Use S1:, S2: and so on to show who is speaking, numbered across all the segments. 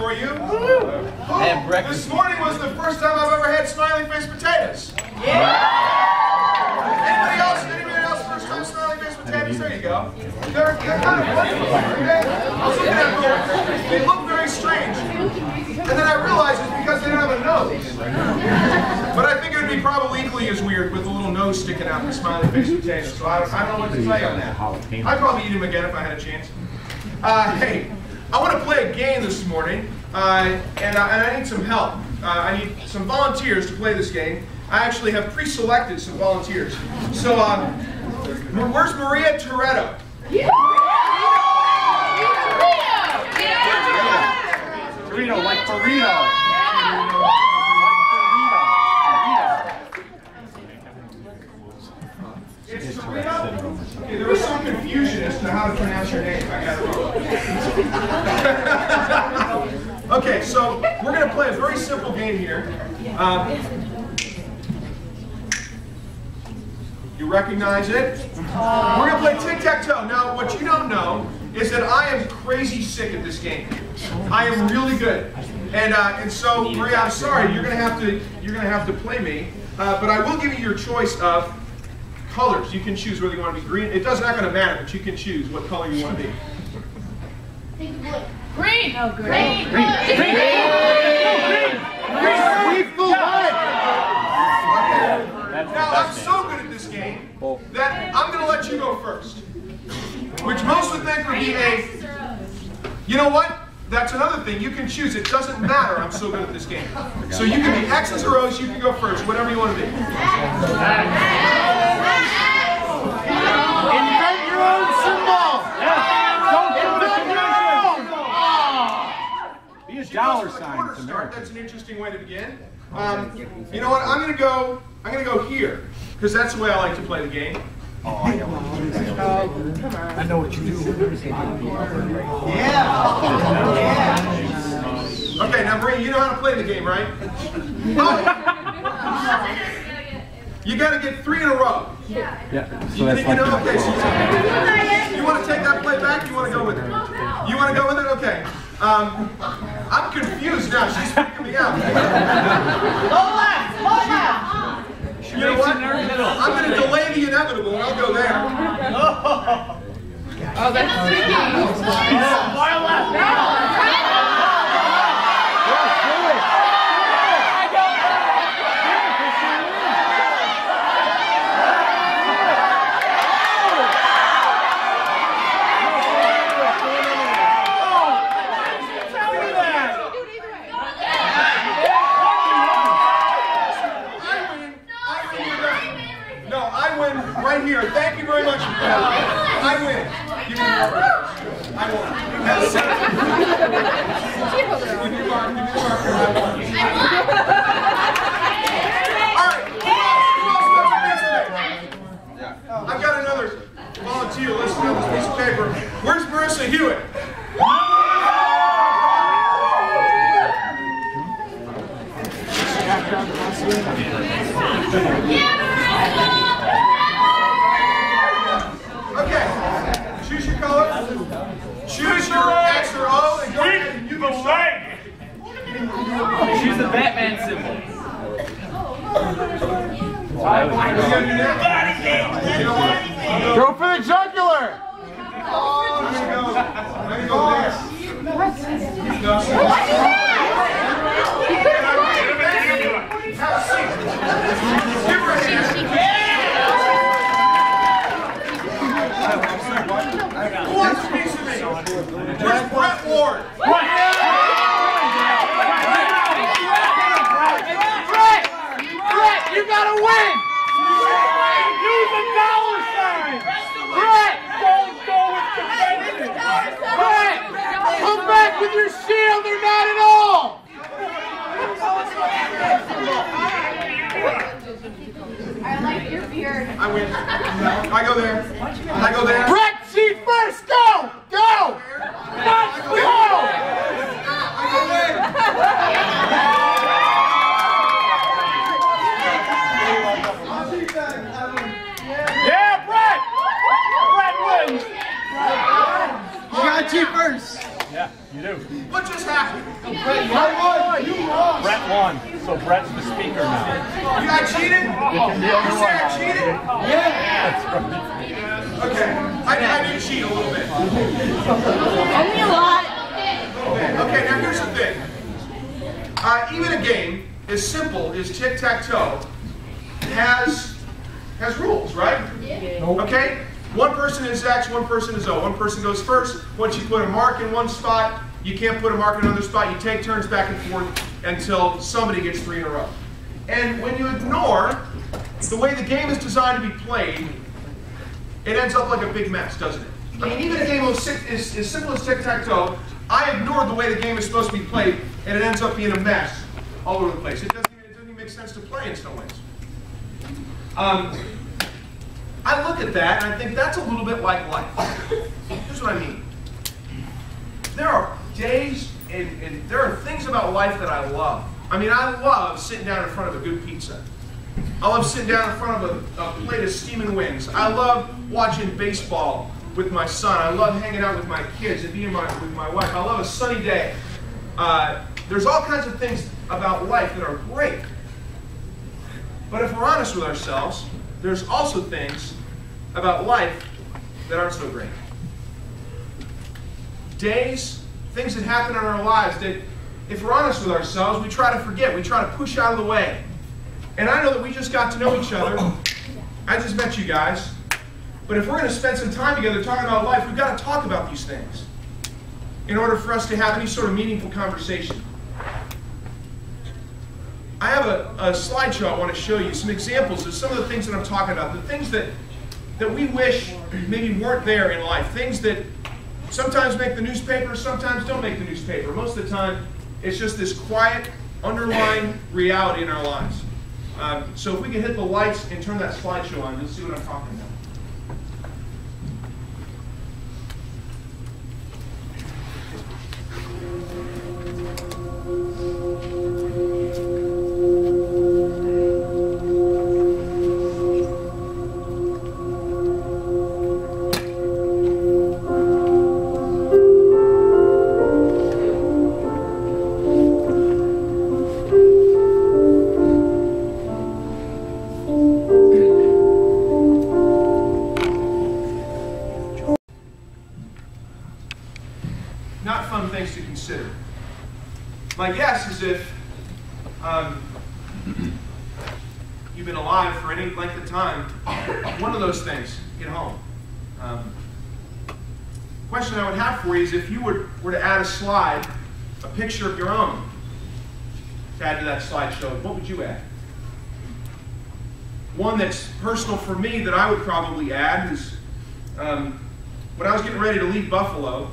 S1: for you. This morning was the first time I've ever had smiley face potatoes. Anybody else? Anybody else? First time smiley face potatoes? There you go. They're kind of funny. I was looking at them. They look very strange. And then I realized it's because they don't have a nose. But I think it would be probably equally as weird with a little nose sticking out for smiley face potatoes. So I don't know what to tell you on that. I'd probably eat them again if I had a chance. Hey, I want to play a game this morning, and I need some help. I need some volunteers to play this game. I actually have pre-selected some volunteers. So, where's Maria Toretto?
S2: Torito, like burrito.
S1: It's Torito? Okay, there was some confusion as to how to pronounce your name. I got it wrong. Okay, so we're going to play a very simple game here. You recognize it? We're going to play tic-tac-toe. Now, what you don't know is that I am crazy sick at this game. I am really good, and so Maria, I'm sorry, you're going to have to play me, but I will give you your choice of colors. You can choose whether you want to be green. It does not going to matter, but you can choose what color you want to be.
S3: Green. Oh, green.
S2: Green.
S1: Now, I'm so good at this game that I'm going to let you go first. Which most would think would be a... You know what? That's another thing. You can choose. It doesn't matter. I'm so good at this game. So you can be X's or O's. You can go first. Whatever you want to be.
S2: Invent your own symbol. Don't invent your own. Be a dollar sign. It's American.
S1: That's an interesting way to begin. You know what? I'm going to go here because that's the way I like to play the game.
S2: Oh, I know. I know what you do.
S1: Yeah. Okay, now Maria, you know how to play the game, right? Oh. You got to get 3 in a row.
S2: Yeah.
S1: So that's you know, okay. So you want to take that play back? You want to go with it? You want to go with it? Okay. I'm confused now. She's freaking me out. You know what? I'm going to delay the inevitable, and I'll go there.
S3: Oh, that's tricky.
S2: Far left.
S1: Right here. Thank you very much. I win. Give me the marker. I won. Give me the marker. I won. All right. Who else wants to participate? I've got another volunteer listed on this piece of paper. Where's Marissa Hewitt? Okay, choose your color, choose your X or O, and go ahead and you can start.
S4: Choose the Batman symbol.
S2: Go for the jugular.
S1: I'm gonna go there. Have a seat. Give her a hand. Who wants a piece of me? Where's Brett Ward?
S2: Brett, you gotta win! Use a dollar sign! Brett, don't go with convention! Brett, come back with your shield or not at all!
S3: I like your beard.
S1: I win. I go there. I go there.
S2: Brett, sheet first! Go! Go! Let's go!
S1: I go there.
S2: Yeah, Brett! Brett wins!
S5: You got cheat first.
S2: Yeah, you do.
S1: What just happened?
S2: I won. You lost. Brett won. So Brett's the speaker now.
S1: You guys cheated? You say I cheated?
S2: Yeah. That's right.
S1: Okay. I did cheat a little bit.
S3: Only a lot.
S1: Okay, now here's the thing. Even a game as simple as tic-tac-toe has rules, right? Okay? One person is X, one person is O. One person goes first. Once you put a mark in one spot, you can't put a mark in another spot. You take turns back and forth until somebody gets 3 in a row. And when you ignore the way the game is designed to be played, it ends up like a big mess, doesn't it? I mean, even a game as simple as tic-tac-toe, I ignored the way the game is supposed to be played, and it ends up being a mess all over the place. It doesn't even make sense to play in some ways. I look at that and I think that's a little bit like life. Here's what I mean. There are days and there are things about life that I love. I mean, I love sitting down in front of a good pizza. I love sitting down in front of a plate of steaming wings. I love watching baseball with my son. I love hanging out with my kids and being with my wife. I love a sunny day. There's all kinds of things about life that are great. But if we're honest with ourselves, there's also things about life that aren't so great. Days, things that happen in our lives that, if we're honest with ourselves, we try to forget, we try to push out of the way. And I know that we just got to know each other. I just met you guys. But if we're going to spend some time together talking about life, we've got to talk about these things in order for us to have any sort of meaningful conversation. I have a slideshow I want to show you, some examples of some of the things that I'm talking about, the things that we wish maybe weren't there in life, things that sometimes make the newspaper, sometimes don't make the newspaper. Most of the time, it's just this quiet, underlying reality in our lives. So if we can hit the lights and turn that slideshow on, you'll see what I'm talking about. Not fun things to consider. My guess is if you've been alive for any length of time, one of those things hit home. Question I would have for you is if you were to add a slide, a picture of your own, to add to that slideshow, what would you add? One that's personal for me that I would probably add is when I was getting ready to leave Buffalo,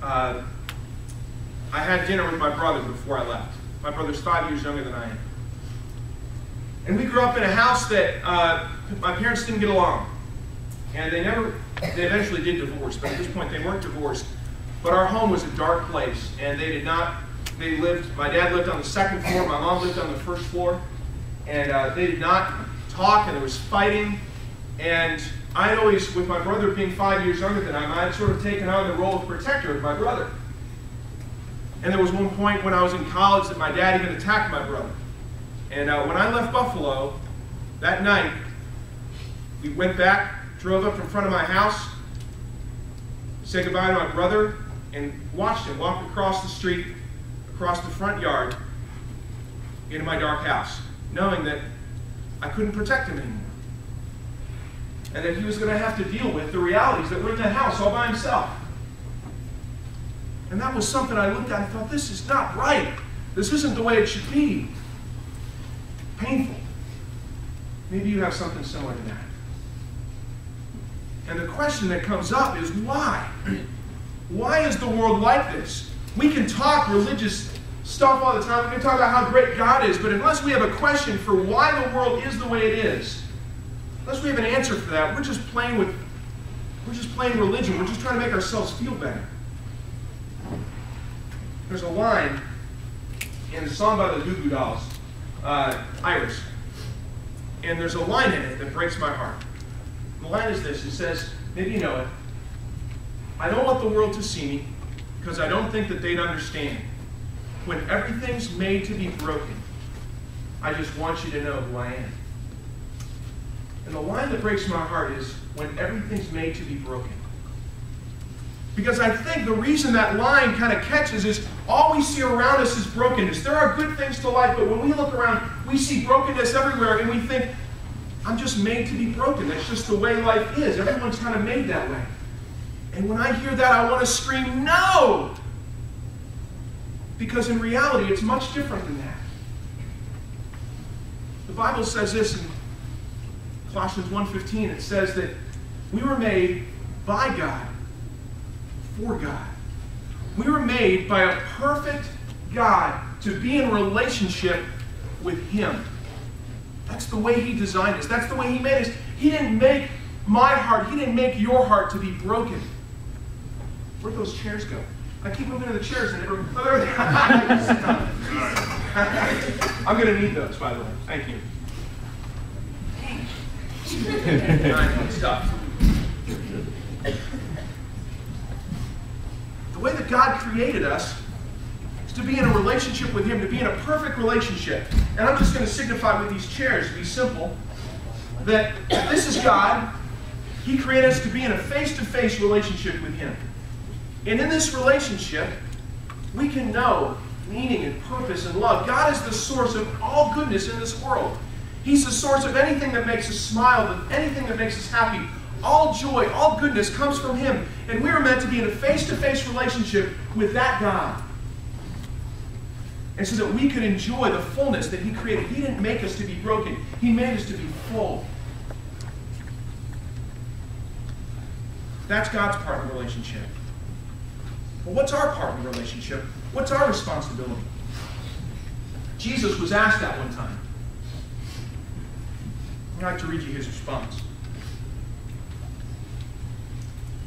S1: I had dinner with my brother before I left. My brother's 5 years younger than I am. And we grew up in a house that my parents didn't get along. And they eventually did divorce, but at this point they weren't divorced. But our home was a dark place, and my dad lived on the second floor, my mom lived on the first floor, and they did not talk, and there was fighting. And I'd always, with my brother being 5 years younger than I am, I'd sort of taken on the role of protector of my brother. And there was one point when I was in college that my dad even attacked my brother. And when I left Buffalo, that night, we went back, drove up in front of my house, said goodbye to my brother, and watched him walk across the street, across the front yard, into my dark house, knowing that I couldn't protect him anymore. And that he was going to have to deal with the realities that were in that house all by himself. And that was something I looked at and thought, this is not right. This isn't the way it should be. Painful. Maybe you have something similar to that. And the question that comes up is why? Why is the world like this? We can talk religious stuff all the time. We can talk about how great God is, but unless we have a question for why the world is the way it is, unless we have an answer for that, we're just playing religion. We're just trying to make ourselves feel better. There's a line in a song by the Goo Goo Dolls, Iris. And there's a line in it that breaks my heart. The line is this. It says, maybe you know it, I don't want the world to see me because I don't think that they'd understand. When everything's made to be broken, I just want you to know who I am. And the line that breaks my heart is when everything's made to be broken. Because I think the reason that line kind of catches is all we see around us is brokenness. There are good things to life, but when we look around, we see brokenness everywhere, and we think, I'm just made to be broken. That's just the way life is. Everyone's kind of made that way. And when I hear that, I want to scream, no! Because in reality, it's much different than that. The Bible says this in Colossians 1:15. It says that we were made by God, for God. We were made by a perfect God to be in relationship with Him. That's the way He designed us. That's the way He made us. He didn't make my heart, He didn't make your heart to be broken. Where'd those chairs go? I keep moving to the chairs and everyone... Oh, there they are. I'm going to need those, by the way. Thank you. All right, good stuff. The way that God created us is to be in a relationship with Him, to be in a perfect relationship. And I'm just going to signify with these chairs, to be simple, that this is God. He created us to be in a face-to-face relationship with Him. And in this relationship, we can know meaning and purpose and love. God is the source of all goodness in this world. He's the source of anything that makes us smile, anything that makes us happy. All joy, all goodness comes from Him. And we are meant to be in a face-to-face relationship with that God. And so that we could enjoy the fullness that He created. He didn't make us to be broken. He made us to be full. That's God's part in the relationship. Well, what's our part in the relationship? What's our responsibility? Jesus was asked that one time. I'd like to read you His response.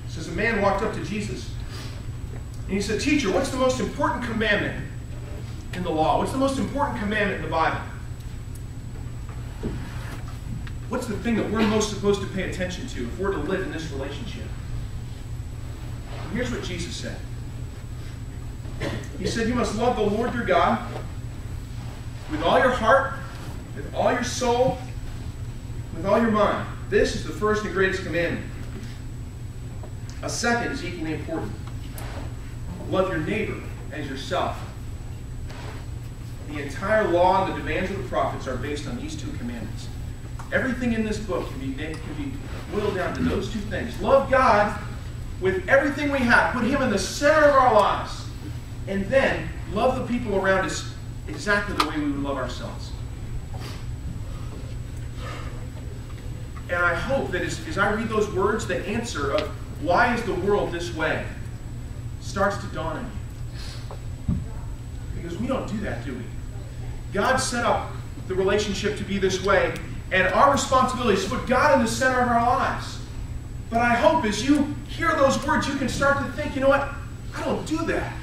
S1: It says, a man walked up to Jesus, and he said, Teacher, what's the most important commandment in the law? What's the most important commandment in the Bible? What's the thing that we're most supposed to pay attention to if we're to live in this relationship? And here's what Jesus said. He said, you must love the Lord your God with all your heart, with all your soul, with all your mind. This is the first and greatest commandment. A second is equally important. Love your neighbor as yourself. The entire law and the demands of the prophets are based on these two commandments. Everything in this book can be boiled down to those two things. Love God with everything we have. Put Him in the center of our lives. And then love the people around us exactly the way we would love ourselves. And I hope that as I read those words, the answer of why is the world this way starts to dawn on you. Because we don't do that, do we? God set up the relationship to be this way, and our responsibility is to put God in the center of our lives. But I hope as you hear those words, you can start to think, you know what? I don't do that.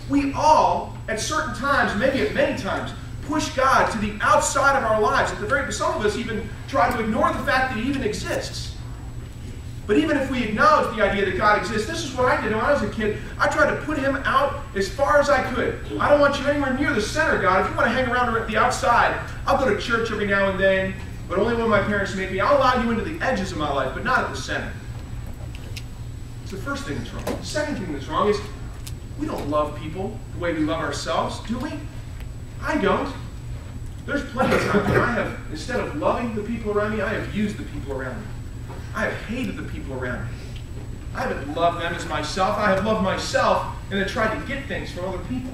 S1: We all, at certain times, maybe at many times, push God to the outside of our lives. Some of us even try to ignore the fact that He even exists. But even if we acknowledge the idea that God exists, this is what I did when I was a kid. I tried to put Him out as far as I could. I don't want you anywhere near the center, God. If you want to hang around at the outside, I'll go to church every now and then, but only when my parents make me. I'll allow you into the edges of my life, but not at the center. It's the first thing that's wrong. The second thing that's wrong is we don't love people the way we love ourselves, do we? I don't. There's plenty of times when I have, instead of loving the people around me, I have used the people around me. I have hated the people around me. I haven't loved them as myself. I have loved myself and then tried to get things from other people.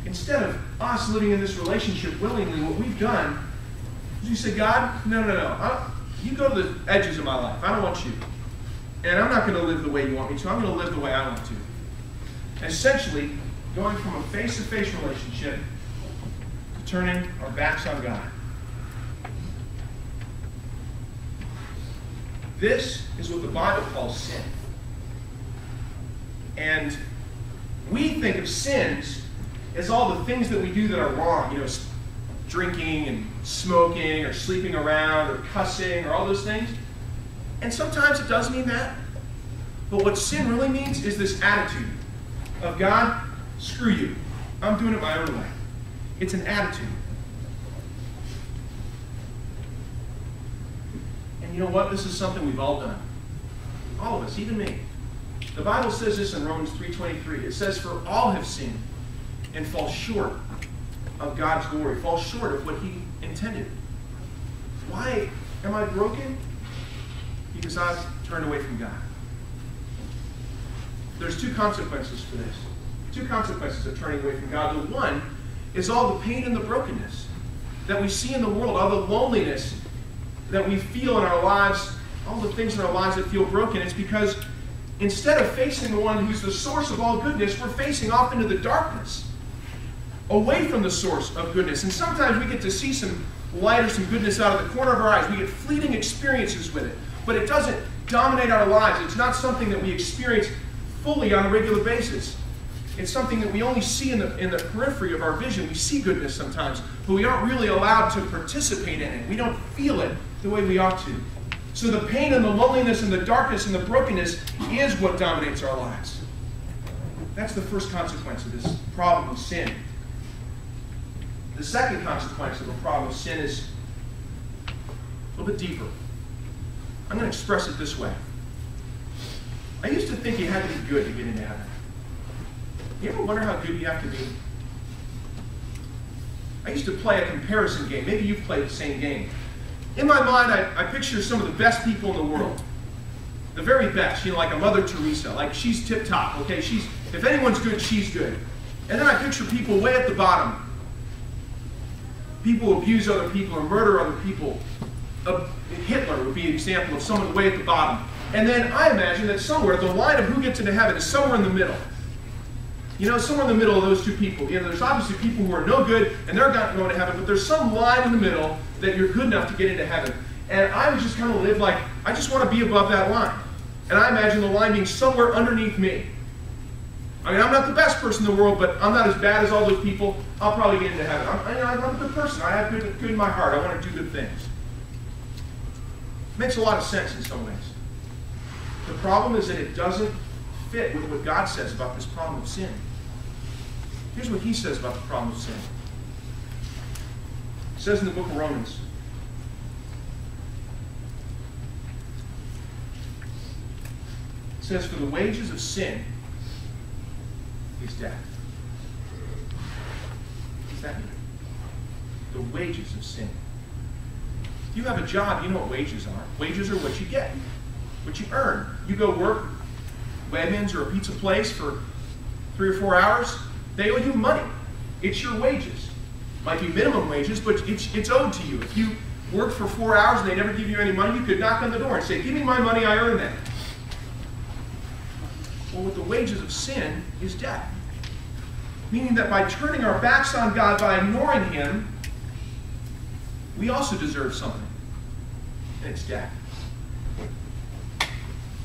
S1: Instead of us living in this relationship willingly, what we've done is we say, God, no. You go to the edges of my life. I don't want you. And I'm not going to live the way you want me to. I'm going to live the way I want to. And essentially, going from a face-to-face relationship to turning our backs on God. This is what the Bible calls sin. And we think of sins as all the things that we do that are wrong. You know, drinking and smoking or sleeping around or cussing or all those things. And sometimes it does mean that. But what sin really means is this attitude of, God, screw you. I'm doing it my own way. It's an attitude. And you know what? This is something we've all done. All of us, even me. The Bible says this in Romans 3:23. It says, for all have sinned and fall short of God's glory, fall short of what he intended. Why am I broken? Because I've turned away from God. There's two consequences for this. Two consequences of turning away from God. The one is all the pain and the brokenness that we see in the world, all the loneliness that we feel in our lives, all the things in our lives that feel broken. It's because instead of facing the one who's the source of all goodness, we're facing off into the darkness, away from the source of goodness. And sometimes we get to see some light or some goodness out of the corner of our eyes. We get fleeting experiences with it, but it doesn't dominate our lives. It's not something that we experience fully on a regular basis. It's something that we only see in the periphery of our vision. We see goodness sometimes, but we aren't really allowed to participate in it. We don't feel it the way we ought to. So the pain and the loneliness and the darkness and the brokenness is what dominates our lives. That's the first consequence of this problem of sin. The second consequence of the problem of sin is a little bit deeper. I'm going to express it this way. I used to think you had to be good to get into heaven. You ever wonder how good you have to be? I used to play a comparison game. Maybe you've played the same game. In my mind, I picture some of the best people in the world. The very best, like a Mother Teresa. Like, she's tip-top, okay? If anyone's good, she's good. And then I picture people way at the bottom. People who abuse other people or murder other people. Hitler would be an example of someone way at the bottom. And then I imagine that somewhere, the line of who gets into heaven is somewhere in the middle. Somewhere in the middle of those two people. There's obviously people who are no good, and they're not going to heaven, but there's some line in the middle that you're good enough to get into heaven. And I would just kind of live like, I just want to be above that line. And I imagine the line being somewhere underneath me. I mean, I'm not the best person in the world, but I'm not as bad as all those people. I'll probably get into heaven. I'm a good person. I have good in my heart. I want to do good things. It makes a lot of sense in some ways. The problem is that it doesn't fit with what God says about this problem of sin. Here's what he says about the problem of sin. It says in the book of Romans, it says, for the wages of sin is death. What does that mean? The wages of sin. If you have a job, you know what wages are. Wages are what you get, what you earn. You go work Wegmans or a pizza place for 3 or 4 hours, they owe you money. It's your wages. Might be minimum wages, but it's owed to you. If you worked for 4 hours and they never give you any money, you could knock on the door and say, give me my money, I earned that. Well, with the wages of sin is death. Meaning that by turning our backs on God, by ignoring him, we also deserve something. And it's death.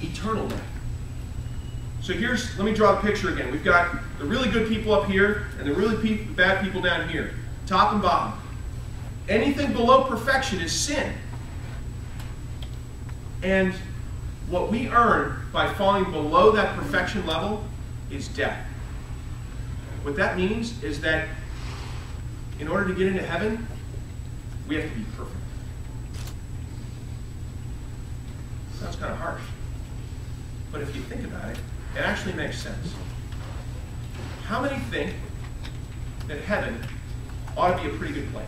S1: Eternal death. So let me draw the picture again. We've got the really good people up here and the really bad people down here. Top and bottom. Anything below perfection is sin. And what we earn by falling below that perfection level is death. What that means is that in order to get into heaven, we have to be perfect. Sounds kind of harsh. But if you think about it, it actually makes sense. How many think that heaven ought to be a pretty good place?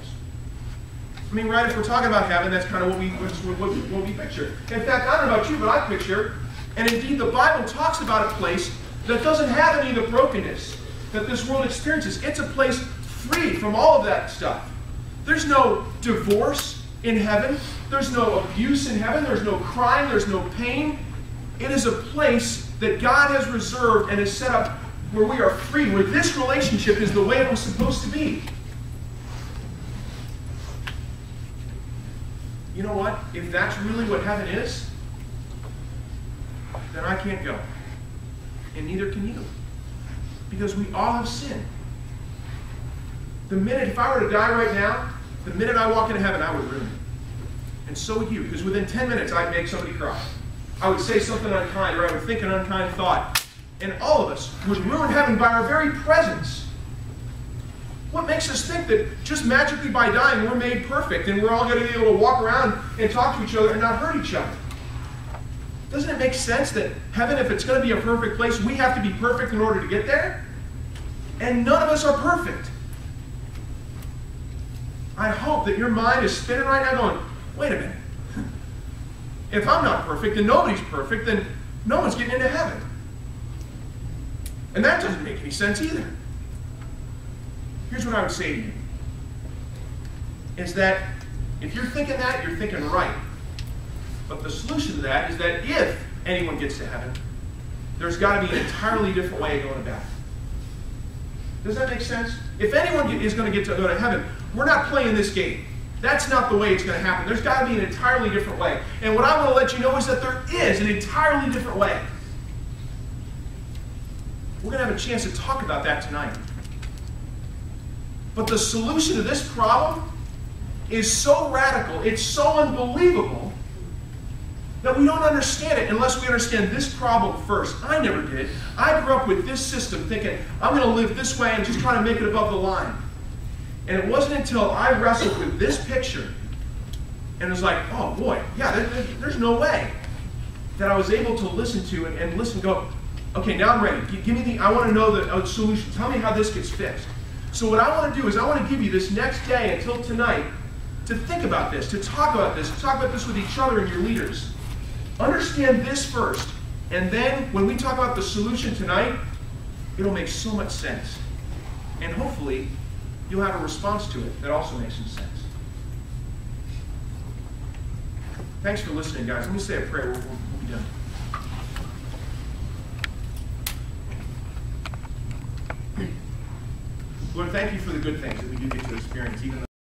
S1: I mean, right, if we're talking about heaven, that's kind of what we picture. In fact, I don't know about you, but I picture, and indeed the Bible talks about a place that doesn't have any of the brokenness that this world experiences. It's a place free from all of that stuff. There's no divorce in heaven. There's no abuse in heaven. There's no crime. There's no pain. It is a place that God has reserved and has set up where we are free, where this relationship is the way it was supposed to be. You know what? If that's really what heaven is, then I can't go. And neither can you. Because we all have sinned. The minute, if I were to die right now, the minute I walk into heaven, I would ruin it. And so would you, because within 10 minutes, I'd make somebody cry. I would say something unkind, or I would think an unkind thought, and all of us would ruin heaven by our very presence. What makes us think that just magically by dying we're made perfect and we're all going to be able to walk around and talk to each other and not hurt each other? Doesn't it make sense that heaven, if it's going to be a perfect place, we have to be perfect in order to get there? And none of us are perfect. I hope that your mind is spinning right now going, wait a minute. If I'm not perfect and nobody's perfect, then no one's getting into heaven. And that doesn't make any sense either. Here's what I would say to you. Is that if you're thinking that, you're thinking right. But the solution to that is that if anyone gets to heaven, there's got to be an entirely different way of going about it. Does that make sense? If anyone is going to go to heaven, we're not playing this game. That's not the way it's going to happen. There's got to be an entirely different way. And what I want to let you know is that there is an entirely different way. We're going to have a chance to talk about that tonight. But the solution to this problem is so radical, it's so unbelievable, that we don't understand it unless we understand this problem first. I never did. I grew up with this system thinking, I'm going to live this way and just try to make it above the line. And it wasn't until I wrestled with this picture and was like, oh boy, yeah, there's no way, that I was able to listen to and listen and go, okay, now I'm ready. Give me I want to know the solution. Tell me how this gets fixed. So what I want to do is I want to give you this next day until tonight to think about this, to talk about this with each other and your leaders. Understand this first, and then when we talk about the solution tonight, it'll make so much sense. And hopefully, you'll have a response to it that also makes some sense. Thanks for listening, guys. Let me say a prayer. We'll be done. Lord, thank you for the good things that we do get to experience, even though